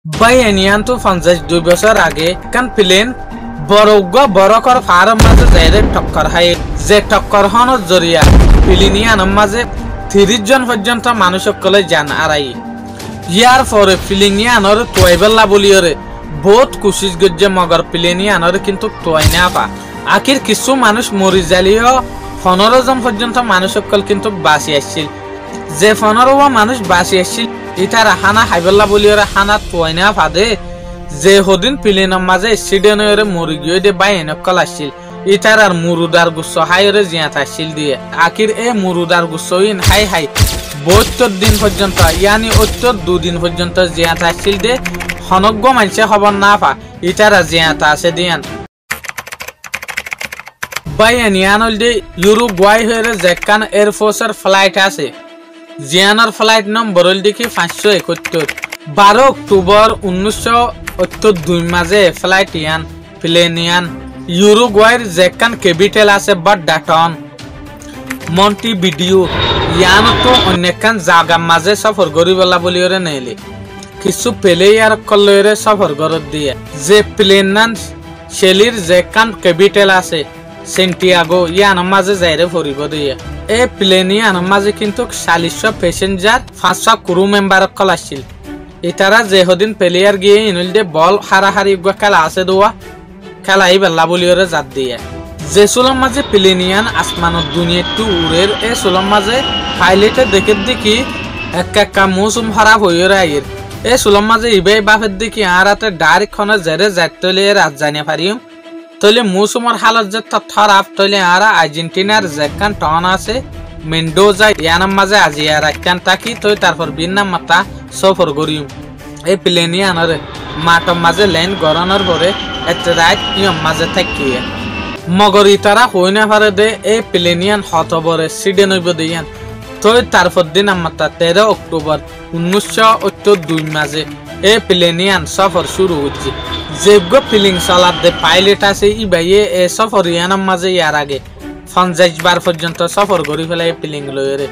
ভাই এনিয়ান তো 52 বছর আগে কান প্লেন বড়কর ফার্ম মাঝে যাইরে টক্কর হাই যে টক্কর হনোর জরিয়া প্লেনিয়ান মাঝে 30 জন পর্যন্ত মানুষ সকলে জান আরাই ইয়ার পরে প্লেনিয়ানর তোয়াইবেলা বলিয়রে বহুত কোশিশ গজ্জে মগর প্লেনিয়ানর কিন্তু তোয়াই না পা আখির কিছু মানুষ মরি জালিও 15 জন পর্যন্ত মানুষ সকল কিন্তু বাঁচি আসছিল যে 15 মানুষ বাঁচি আসছিল ইতার হানা হাইবেলা বলিয়রে হানা তোয়াই না ফাদে যে হদিন প্লেনের মাঝে সিডেনরে মরি গিয়ে দে বাই নকল আসছিল ইতার আর মুরুদার গুচ্ছ হাইরে জিয়াত আসছিল দিয়ে আখির এ মুরুদার গুচ্ছ ইন হাই 72 দিন পর্যন্ত ইয়ানি 2 দিন পর্যন্ত জিয়াত আসছিল দে হনজ্ঞ মানুষে খবর না পা ইতারা জিয়াত আছে দিয়ান বাই এনিয়ান হলদে ইউরুগুয়াই হয়ে জেকান এয়ারফোর্সের ফ্লাইট আছে জিয়ানোর ফ্লাইট নম্বর হল দেখি 571 12 অক্টোবর 1982 মাঝে ফ্লাইট ইয়ান প্লেনিয়ান ইউরুগুয়াইর জেকান ক্যাপিটাল আছে বাড্ডাটন মন্টিভিডিও ইয়ান তো অনেকান জায়গা মাঝে সফর করিবলা বলিওরে নেলি কিছু পেলে আর কলরে সফর করত দিয়ে যে প্লেনান শেলির জেকান ক্যাপিটাল আছে সেন্টিয়াগো ইয়ান মাঝে যাইরে ফরিব দিয়ে এ প্লেনিয়ান মাঝে কিন্তু 40 প্যাসেঞ্জার 500 ক্রু মেম্বার কল আসছিল ইতারা যে হদিন প্লেয়ার গিয়ে ইনল দে বল হারাহারি খেলা আছে দোয়া খেলাই বেলা বলিওরে জাত দিয়ে যে সুলম মাঝে প্লেনিয়ান আসমানত দুনিয়া টু উড়ের এ সুলম মাঝে পাইলটে দেখি একটা মৌসুম খারাপ হয়ে আইর এ সুলম মাঝে ইবে বাপের দেখি আর হাতে ডাইরেক্ট খনে জেরে যাইতলে রাত জানিয়ে পারিম তলে মৌসুমের হালত যে খারাপ তলে আর আর্জেন্টিনার যেখান টন আছে মেন্ডোজা ইয়ানার মাঝে আজিয়া রাখান তাকি তো তারপর বিনা মাতা সফর করিম এই প্লেনিয়ানের মাঠের মাঝে লাইন গড়ানোর পরে একটা রাত ইয়ম মাঝে থাকিয়ে মগর ইতারা হই না পারে দে এই প্লেনিয়ান হতবরে সিডে নইব দিয়ান তো তারপর দিন মাতা 13 অক্টোবর 1982 মাঝে এই প্লেনিয়ান সফর শুরু হচ্ছে যেগো ফিলিং চালাত দে পাইলট আছে ই ভাইয়ে এ সফর ইয়ানার মাঝে ইয়ার আগে 50 বার পর্যন্ত সফর করি ফেলে প্লেন লয়েরে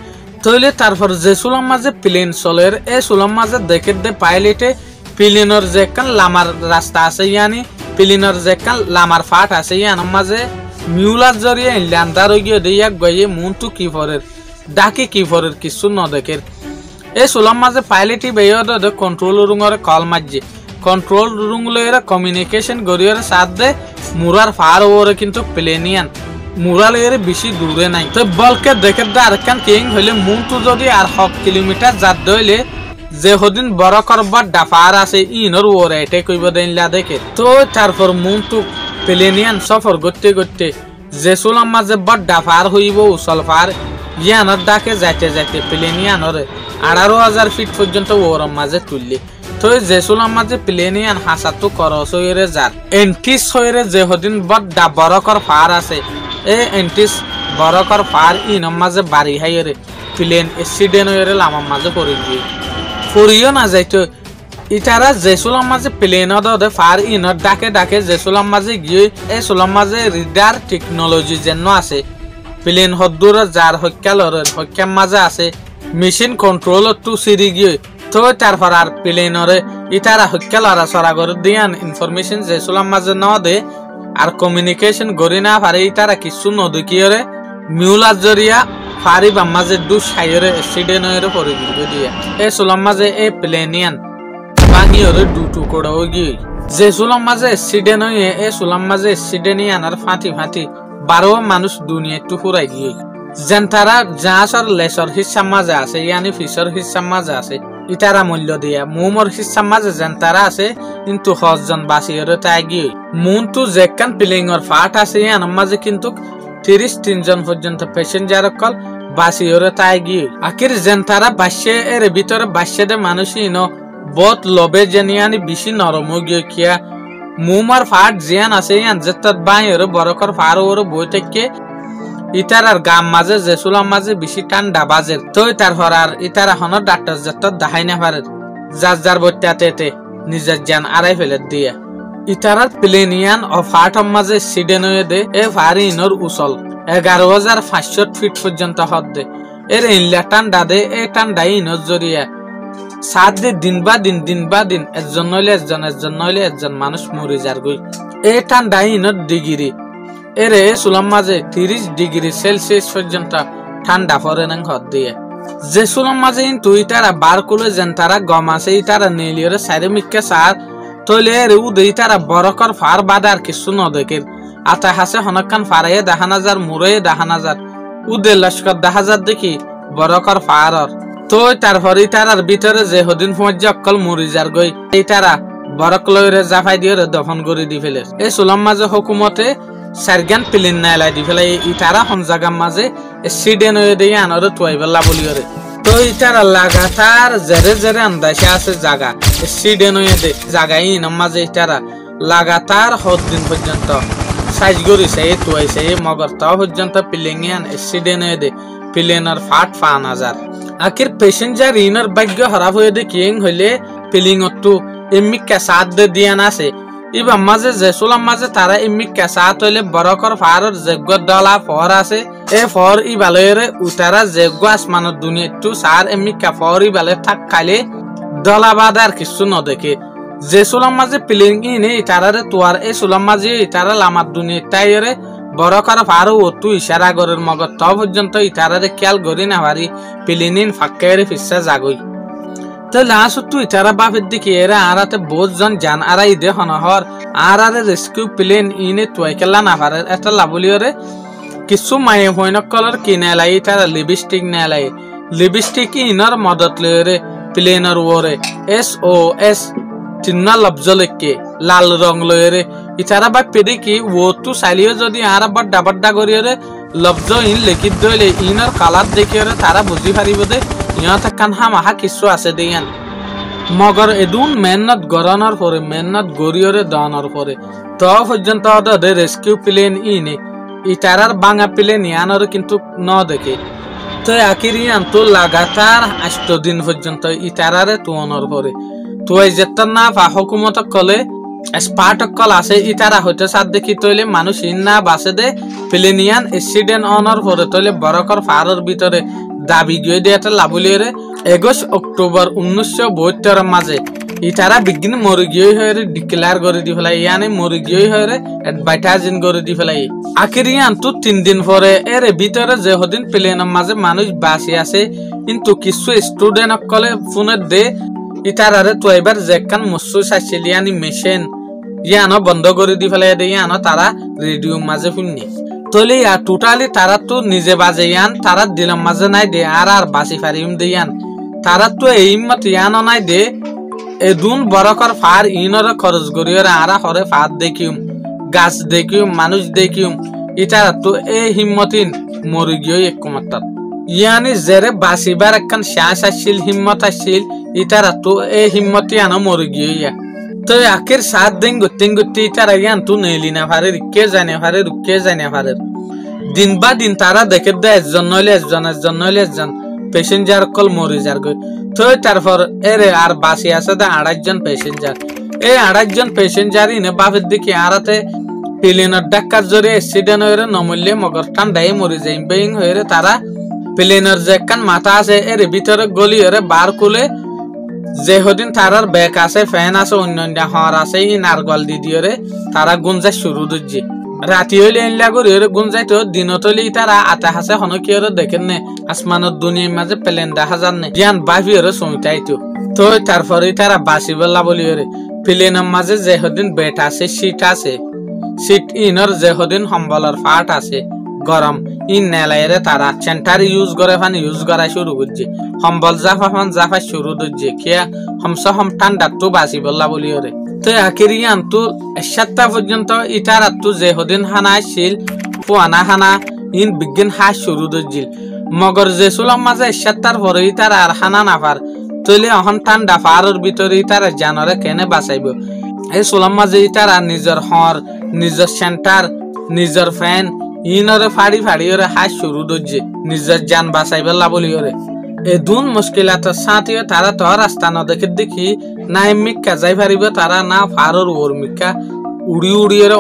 তইলে তারপর যে সুলম মাঝে প্লেন চলের এ সুলম মাঝে দেখে দে পাইলটে প্লেনের যে কান লামার রাস্তা আছে ইয়ানি প্লেনের যে কান লামার ফাট আছে ইয়ানার মাঝে মিউলার জরিয়ে ল্যান্ডার গিয়ে দিয়া গয়ে মুনটু কি ফরের ডাকি কি ফরের কিছু ন দেখের এ সুলম মাঝে পাইলটই বেয় দে কন্ট্রোল রুমরে কল মারছে কন্ট্রোল রুম লয়ের কমিউনিকেশন গরিয়ের সাথে মুরার ফার ওরে কিন্তু প্লেনিয়ান মুরালের বেশি দূরে নাই তো বলকে দেখে দে আর কান কিং হইলে মুনটু যদি আর 100 কিলোমিটার যাত দইলে যে হদিন বড় করবার ডাফার আছে ইনর ওরে এটে কইব দেনলা দেখে তো তারপর মুনটু প্লেনিয়ান সফর করতে যে সুলম মাঝে বড় ডাফার হইব উসল ফার ইয়ানর ডাকে যাইতে প্লেনিয়ানর 18000 ফিট পর্যন্ত ওর মাঝে তুললি তো যে সুলম মাঝে প্লেনিয়ান হাসাতো করস হইরে যার এন্টিস হইরে যে হদিন বড় বড়কর ফার আছে এ এন্টিস বড়কর ফার ইনর মাঝে বাড়ি হাইরে প্লেন অ্যাক্সিডেন্ট হইরে লামার মাঝে পড়ে গিয়ে পড়িও না যাইতো ইতারা যে সুলম মাঝে প্লেন দে ফার ইনর ডাকে যে সুলম মাঝে গিয়ে এ সুলম মাঝে রিডার টেকনোলজি যেন আছে প্লেন হদ্দুর যার হক্কাম মাঝে আছে মেশিন কন্ট্রোল টু সিরি গিয়ে তো তারপর আর প্লেনরে ইতারা হক্কালারা সরা করে দিয়ান ইনফরমেশন যে সুলম মাঝে ন দে আর কমিউনিকেশন গরি না পারে ইতারা কিছু নদুকিয়রে মিউলার জরিয়া ফারি বা মাঝে দু সাইরে অ্যাক্সিডেন্ট হয়ে পড়ে দিবে দিয়া এ সুলম মাঝে এ প্লেনিয়ান বাঙিয়রে দু টুকরা হয়ে গিয়ে যে সুলম মাঝে অ্যাক্সিডেন্ট হয়ে এ সুলম মাঝে অ্যাক্সিডেন্ট আনার ফাঁটি 12 মানুষ দুনিয়া একটু ফুরাই গিয়ে যেন তারা জাহাজের লেসর হিস্সা মাঝে আছে ইয়ানি ফিসর হিস্সা মাঝে আছে ইতারা মূল্য দিয়া মোমর হিস্সা মাঝে যেন তারা আছে কিন্তু 10 জন বাসিয়রে তাই গিয়ে মুন টু জেকান প্লেইংর ফাট আছে ইয়ানার মাঝে কিন্তু 33 জন পর্যন্ত প্যাসেঞ্জার কল বাসিয়রে তাই গিয়ে আখির যেন তারা বাসে এর ভিতরে বাসে দে মানুষই ন বহুত লবে জেনিয়ানি বেশি নরম গিয়ে কিয়া মুমার ফাট জিয়ান আছে ইয়ান যেতাত বাইরে বড়কর ফার ওরে বই থেকে ইতারার গাম মাঝে যে সুলম মাঝে বেশি ঠান্ডা বাজের তো তারপর আর ইতারা হন ডাক্তার যেতাত দেখাই না পারে যার বইটাতে নিজের জান আড়াই ফেলে দিয়া ইতারার প্লেনিয়ান ও ফাটম মাঝে সিডেন হয়ে দে এ ফারি ইনর উসল 11500 ফিট পর্যন্ত হদ দে এর ইনলা ঠান্ডা দে এ ঠান্ডা ইনর জরিয়া সাত দে দিন বা দিন একজন নইলে একজন মানুষ মরে যার গই। এই ঠান্ডা ইনত ডিগ্রি এরে সুলাম মাঝে 30 ডিগ্রি সেলসিয়াস পর্যন্ত ঠান্ডা পরে নাং হদ দিয়ে। যে সুলাম মাঝে কিন্তু ইতারা বার কুলে যেন তারা গম আছে ইতারা নেলিয়রে সাইরে মিক্কে সার তৈলে রে উদে ইতারা বরকর ফার বাদার কিছু নদেকের আতা হাসে হনকান ফারাইয়ে দেখানাজার মুরে দেখানাজার উদে লস্কর দেখাজার দেখি বরকর ফারর তো তারপরে তারার ভিতরে যে হদিন পৌঁছে অকল মরি যার গই এই তারা বরক লইরে জাফাই দিয়ে দফন করে দি ফেলে। এই সুলাম মাঝে হুকুমতে সারগান প্লেন নাইলাই দি ফেলে ইতারা হন জাগার মাঝে সিডেন হয়ে দিয়ে আনরে তুয়াইবেলা বলিওরে। তো ইতারা লাগাতার জেরে আন্দাসে আছে জাগা সিডেন হয়ে দে জাগাই ইনার মাঝে ইতারা লাগাতার হদ দিন পর্যন্ত সাইজ করিছে এই তুয়াইছে এই মগর তাও পর্যন্ত প্লেনিয়ান সিডেন হয়ে দে প্লেনের ফাট 5000 আখির প্যাসেঞ্জার ইনার ভাগ্য খারাপ হয়ে দে কিং হইলে প্লেনটো এমনি কেসাত দে দিয়ান আছে ইবা মাঝে যে সুলাম মাঝে তারা এমনি কেসাত হইলে বরকর ফারর যোগ্য দলা ফর আছে এই ফর ইবালয়েরে উতারা যোগ্য আসমানের দুনিয়াটো সার এমনি ফর ইবালে থাক খাইলে দলা বাদার কিছু নদেখে। যে সুলাম মাঝে প্লেন ইনে ইতারারে তোয়ার এই সুলাম মাঝে ইতারা লামার দুনিয়া তাইরে বরকর ফারো ওতু ইশারা গরের মগর ত পর্যন্ত ইতারারে খেয়াল করি না পারি প্লেনিন ফাক্কারে ফিসা জাগই। তো লাস্ট ইতারা বাপের দিকে এরা আরাতে বহুজন জান আরা ইদে হনহর আরারে রেস্কিউ প্লেন ইনে তুয়াইকেলা না পারে এটা লাবলিয়রে কিছু মায়ে হইনক কলর কিনে লাই তারা লিপস্টিক নে লাই লিপস্টিক ইনর মদত লইরে প্লেনের ওরে SOS চিহ্ন লব্জ লেখকে লাল রং লইরে ইতারা বা পেদে কি ও তু চাইলিও যদি আর বড্ডা করিরে লব্জ ইন লেখি দইলে ইনর কালার দেখিরে তারা বুঝি পারিব দে ইহঁত কানহা মাহা কিছু আছে দেয়ান মগর এদুন মেহনত গরনর পরে মেহনত গরিয়রে দনর পরে তো পর্যন্ত দে রেস্কিউ প্লেন ইনে ইতারার বাঙা প্লেন ইয়ানর কিন্তু ন দেখে। তো আখির ইয়ান তো লাগাতার 8 দিন পর্যন্ত ইতারারে তুয়নর পরে তুই যেতার না বা হুকুমত কলে স্পার্টক কল আছে ইতারা হইতে সাত দেখি তৈলে মানুষ ইন্না বাসে দে প্লেনিয়ান এক্সিডেন্ট অনর পরে তৈলে বরকর ফারর ভিতরে দাবি গিয়ে দিয়ে লাভলিয়ে 21 অক্টোবর 1972 মাঝে ইতারা বিজ্ঞান মরে গিয়ে হয়ে ডিক্লেয়ার করে দি ফেলাই ইয়ানে মরে গিয়ে হয়ে অ্যাডভার্টাইজিং করে দি ফেলাই। আখির ইয়ান তো 3 দিন পরে এর ভিতরে যে হদিন প্লেনের মাঝে মানুষ বাসি আছে কিন্তু কিছু স্টুডেন্ট কলে ফোনে দে ইতারারে তো এবার যেকান মুসু সাইসিলিয়ানি মেশিন ইয়ানো বন্ধ করে দি ফেলাই দে ইয়ানো তারা রেডিও মাঝে শুননি তলে ইয়া টোটালি তারা তো নিজে বাজে ইয়ান তারা দিলাম মাঝে নাই দে আর বাসি ফারিম দে ইয়ান তারা তো এই মত ইয়ানো নাই দে এদুন বরকর ফার ইনর খরচ করিয়র আরা হরে ফাত দেখিম গাছ দেখিম মানুষ দেখিম ইতারা তো এই হিম্মতিন মরি গিয়ে একমাত্র ইয়ানি জেরে বাসিবার একখান শ্বাস আসছিল হিম্মত আসছিল ইতারা তো এই হিম্মতি আনো মরি গিয়ে তো আখির 7 দিন গতি ইতারা ইয়ান তো নেলি না পারে রিকে জানে পারে দিন বা দিন তারা দেখে দে একজন নইলে একজন প্যাসেঞ্জার কল মরি যার গই। তো তারপর এরে আর বাসি আছে দে 28 জন প্যাসেঞ্জার এই 28 জন প্যাসেঞ্জার ইনে বাপের দিকে আরাতে প্লেনের ডাক্কার জোরে অ্যাক্সিডেন্ট হয়ে নমলে মগর ঠান্ডায় মরি যাই বেইং হয়ে তারা প্লেনের যে কান মাথা আছে এর ভিতরে গলি হয়ে বার কুলে যে হদিন তারার ব্যাক আছে ফ্যান আছে অন্য হর আছে ই নারগল দি দিয়ে তারা গুঞ্জা শুরু দিচ্ছে রাতি হইলে এনলা করে গুঞ্জাই তো দিনত হইলে তারা আতা হাসে হনকি দেখেন নে আসমানের দুনিয়ার মাঝে প্লেন দেখা যান নে জ্ঞান বাফি চমটাইতো। তো তারপরে তারা বাসি বেলা বলি প্লেনের মাঝে যে হদিন বেড আছে সিট ইনর যে হদিন সম্বলের ফাট আছে গরম ইন নেলাইরে তারা সেন্টার ইউজ করে ফান ইউজ করা শুরু করছে সম্বল জাফা শুরু করছে কিয়া হম ঠান্ডা তো বাসি বেলা বলি তো আখির ইয়ান তো 7টা পর্যন্ত ইটার তো যে হদিন হানা আসছিল পুয়ানা হানা ইন বিজ্ঞান হাস শুরু করছিল মগর যে সুলাম মাঝে 7টার পরে ইটার আর হানা না পার তৈলে অহন ঠান্ডা ফারর ভিতরে ইটার জানরে কেনে বাঁচাইব এই সুলাম মাঝে ইটার আর নিজের হর নিজের সেন্টার নিজের ফ্যান ইনরে ফাড়ি ওরে হাস শুরু করছে নিজের জান বাঁচাইবেলা বলি ওরে এদুন মুশকিলাতের সাথে তারা তো রাস্তা না দেখি না এমিকা যাই পারিব তারা না ফারর ওর মিকা উড়ি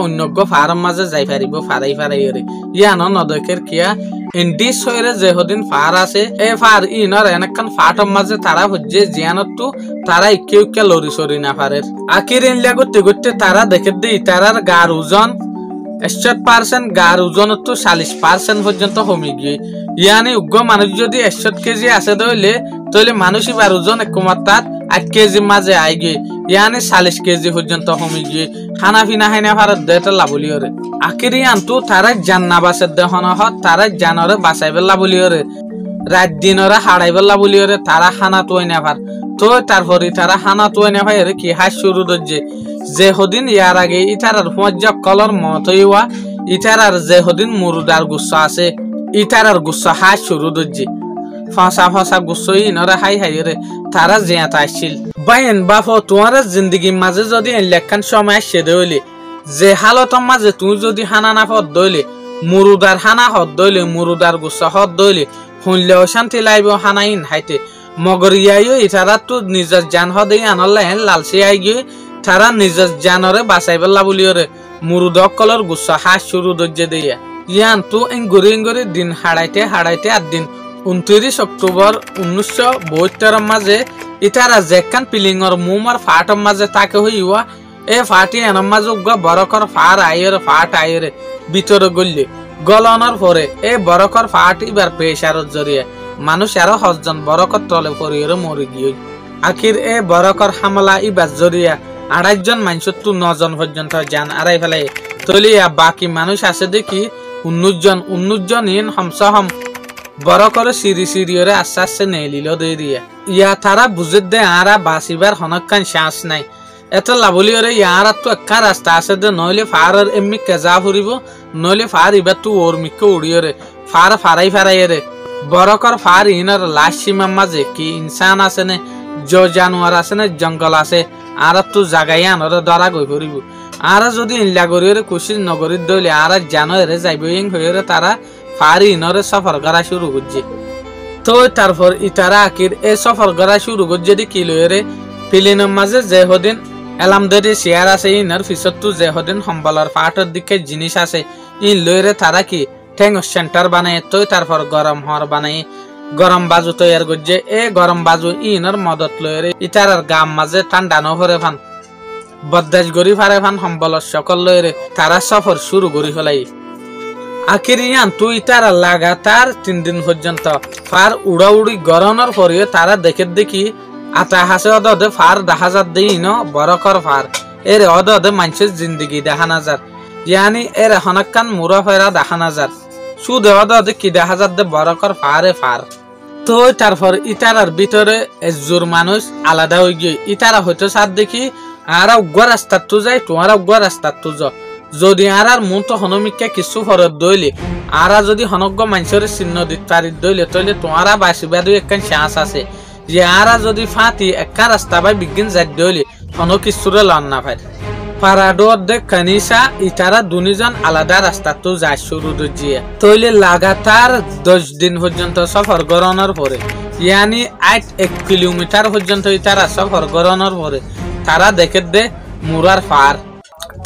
অন্যজ্ঞ ফার্ম মাঝে যাই পারিব ফারাই রে ইয়ানো নদকের কিয়া ইন্ডিস হইরে যে হদিন ফার আছে এ ফার ইনর এনেকান ফাটম মাঝে তারা হচ্ছে জিয়ানতো তারা ইকে ইকে লরি সরি না পারের আখির ইনলা করতে করতে তারা দেখে দিই তারার গার ওজন 61% গার ওজনত 40% পর্যন্ত কমে গিয়ে ইয়ানি উগ্র মানুষ যদি 61 কেজি আছে তাহলে মানুষ এবার ওজন একমাত্র 8 কেজি মাঝে আই গিয়ে ইয়ানি 40 কেজি পর্যন্ত কমে গিয়ে খানা পিনা হাইনা ভারত দেটা লাভলিওরে আখির ইয়ানতো তারা জান্না বাসের দেহন হত তারা জানরে বাঁচাইবে লাভলিওরে রাত দিনরে হারাইবে লাভলিওরে তারা খানা তোই না পার তো তারপরে তারা খানা তোই না পায় কি হাস শুরু দজ্জে যে হদিন ইয়ার আগে ইটারার মজ্জা কলর মত হইয়া ইটারার যে হদিন মুরুদার গুচ্ছা আছে ইটারার গুচ্ছা হাস শুরু দজ্জে ফাঁসা ফাঁসা গুচ্ছই ইনরে হাই হাইরে তারা জিয়াত আসছিল বাইন বাপ তোমার জিন্দগি মাঝে যদি লেখান সময় আসছে দইলে যে হালতর মাঝে তুই যদি হানা না হত দইলে মুরুদার হানা হত দইলে মুরুদার গুচ্ছা হত দইলে শুনলেও শান্তি লাইব হানা ইন হাইতে মগর ইয়াইও ইটারা তো নিজের জান হদে আনল্লা হেন লালসি আই গিয়ে তারা নিজের জানরে বাঁচাইবেলা বলিওরে মুরুদকলর গুচ্ছা হাস শুরু দজ্জে দিয়া ইয়ান তো গড়ি দিন হাড়াইতে আর দিন 29 অক্টোবর 1972 মাঝে ইটারা জেকান পিলিংর মুমার ফাটর মাঝে তাকে হইয়া এ ফাটি এনর মাঝে বরকর ফার আইরে ভিতরে গল্লি গলনের পরে এ বরকর ফাট এবার প্রেসারত জড়িয়ে মানুষ আরো 10 জন বরকর তলে পড়িয়ে মরে গিয়ে আখির এ বরকর হামলা ইবার জড়িয়া 28 জন মানুষ তো 9 জন পর্যন্ত যান আড়াই ফেলাই তলিয়া বাকি মানুষ আছে দেখি 19 জন ইন হমসহম বড় করে সিরিয়রে আস্তে আস্তে নেলিল দিয়ে ইয়া তারা বুঝে দে আরা বাঁচিবার হনকান শ্বাস নাই এত লাভলিওরে ইয়ার তো একটা রাস্তা আছে দে নইলে ফারের এমনি কেজা ফুরিব নইলে ফার ইবার তো ওর মিকে উড়িয়রে ফারাইরে বড়কর ফার ইনর লাশ সীমার মাঝে কি ইনসান আছে নে জানোয়ার আছে না জঙ্গল আছে আর তো জাগাই আনরে ধরা গই ফুরিব আর যদি ইনলা করিয়রে কোশিশ নগরী দইলে আর জানোয়ারে যাইব ইং হইরে তারা ফারি ইনরে সফর করা শুরু করছে তো তারপর ইতারা আকির এ সফর করা শুরু করছে দি কি লইরে প্লেনের মাঝে যে হদিন এলামদারি শেয়ার আছে ইনার পিছত তো যে হদিন সম্বলের ফাটর দিকে জিনিস আছে ইন লইরে তারা কি ঠেং সেন্টার বানায় তো তারপর গরম হওয়ার বানাই গরম বাজু তৈয়ার করছে এ গরম বাজু ইনার মদত লইরে ইতারার গাম মাঝে ঠান্ডা নহরে ফান বদাস গরি ফারে ফান সম্বলের সকল লইরে তারা সফর শুরু করি ফেলাই আখিরিয়ান তুই তারা লাগাতার 3 দিন পর্যন্ত ফার উড়াউড়ি গরমের পরে তারা দেখি আতা হাসে অদে ফার দেখা যার দিই ন বরকর ফার এর অদে মানুষের জিন্দগি দেখা না যার ইয়ানি এর হনকান মুরা ফেরা দেখা না যার শুধু অদে কি দেখা যার দে বরকর ফার তো তারপর ইতারার ভিতরে জোর মানুষ আলাদা হয়ে গিয়ে ইতারা হয়তো সার দেখি আর উগ্র রাস্তার তো যায় তোমার উগ্র রাস্তার তো যাও যদি আর মন তো হনমিকা কিছু ফরত দইলে আর যদি হনজ্ঞ মানুষের চিহ্ন দিতে পারি দইলে তাহলে তোমারা বাঁচিবাদ একখান চান্স আছে যে আর যদি ফাঁতি একটা রাস্তা বা বিজ্ঞান যাই দইলে হন কিছুরে লন না পারে পারাডোর দেখ কানিসা ইতারা দুজন আলাদা রাস্তা তো যায় শুরু দিয়ে তৈলে লাগাতার 10 দিন পর্যন্ত সফর করানোর পরে ইয়ানি 1 কিলোমিটার পর্যন্ত ইতারা সফর করানোর পরে তারা দেখে দে মুরার ফার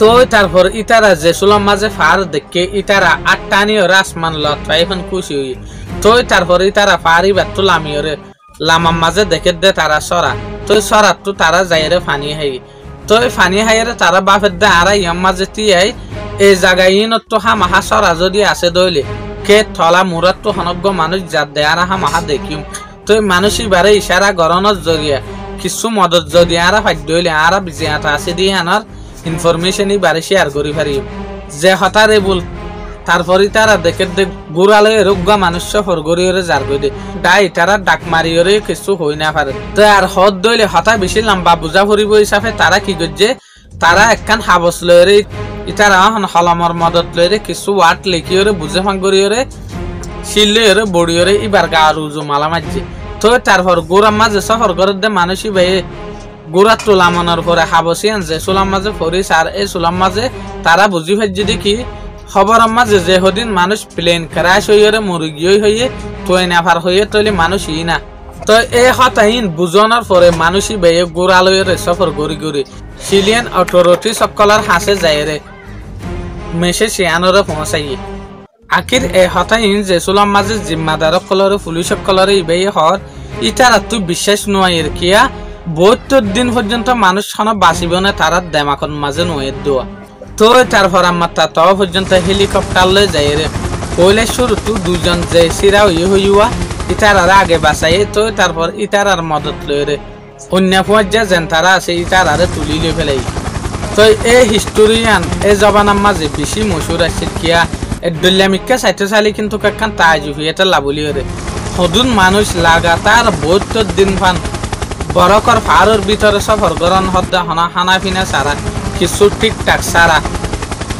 তো তারপর ইতারা যে সুলাম মাঝে ফার দেখে ইতারা 8টা নিয়ে আসমান লতা এখন খুশি হই তো তারপর ইতারা ফারি বাতু লামিয়রে লামার মাঝে দেখে দে তারা সরা তো সরা তো তারা যাইরে ফানি হাই তো ফানি হাইরে তারা বাপের দে আর ইয়াম মাঝে তিয়াই এই জায়গায় ইনত তো হামাহা সরা যদি আছে দইলে কে থলা মুরাত তো হনজ্ঞ মানুষ যার দে আর হামাহা দেখিম তো মানুষই বারে ইশারা গরনের জরিয়া কিছু মদত যদি আর ফাদ্য হইলে আর বিজিয়াটা আছে দিয়ে আনার ইনফরমেশনই বারে শেয়ার করি পারি যে হতারে বল তারপরে তারা দেখে গুড়ালে রোগা মানুষ সফর গড়িয়ে যার গই ডাই তারা ডাক মারিয়রে কিছু হই না পারে তো আর হদ দইলে হতা বেশি লম্বা বুঝা ফুরিব হিসাবে তারা কি করছে তারা একখান হাবস লইরে ইতারা হলমর মদত লইরে কিছু ওয়াট লিখিয়রে বুঝে ফাং করিয়রে শিলরে বড়িয়রে এবার গা রুজু মালা মারছে তো তারপর গোড়ার মাঝে সফর করে দে মানুষই ভাই গোড়া তোলামনের পরে হাবসি আনছে সোলাম মাঝে ফরিস আর এই সোলাম মাঝে তারা বুঝি ফেলছে দেখি খবরের মাঝে যে হদিন মানুষ প্লেন ক্রাশ হইরে মুরগি হইয়ে তোই নাফার হইয়ে তৈলে মানুষই না তো এই হতাহীন বুঝনের পরে মানুষই ভাই গোড়া লইরে সফর গড়ি চিলিয়ান অথরিটি সকলের হাসে যায় রে মেসে শিয়ানরে পৌঁছাই আখির এ হতা ইন জেসুলাম মাঝে জিম্মাদারক কলরে পুলিশক কলরে ইবেই হর ইতারা তুই বিশ্বাস নয় কিয়া 72 দিন পর্যন্ত মানুষ খানো বাঁচিব না তারা দেমাকন মাঝে নয় দোয়া তো তারপর আমার তা তব পর্যন্ত হেলিকপ্টার লয়ে যাই রে কইলে শুরু তু দুজন যে সিরা হইয়া ইতারার আগে বাঁচাই তো তারপর ইতারার মদত লয়ে রে অন্য পর্যায়ে যেন তারা আছে ইতারারে তুলি লই ফেলাই তো এই হিস্টোরিয়ান এই জবানার মাঝে বেশি মশুর আছে কিয়া এডুল্লামিকা সাইটসালি কিন্তু কাকান তাজুফি এটা লাবলি রে হদুন মানুষ লাগাতার 72 দিন ফান বরকর ফারুর ভিতরে সফর গরন হদ্দা হনা হানা ফিনা সারা কিছু ঠিকঠাক সারা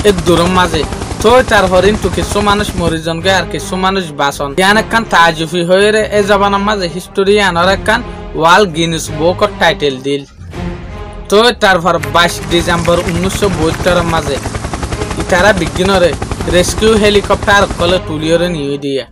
এ দূরের মাঝে তো তার হরিণ তো কিছু মানুষ মরিজন গে আর কিছু মানুষ বাসন ইয়ান একখান তাজুফি হয়ে রে এই জবানার মাঝে হিস্টোরিয়ানর একখান ওয়াল গিনেস বুকর টাইটেল দিল তো তারপর 22 ডিসেম্বর 1972 মাঝে ইতারা বিজ্ঞানরে রেস্কিউ হেলিকপ্টার কলে তুলিয়রে নিয়ে দিয়ে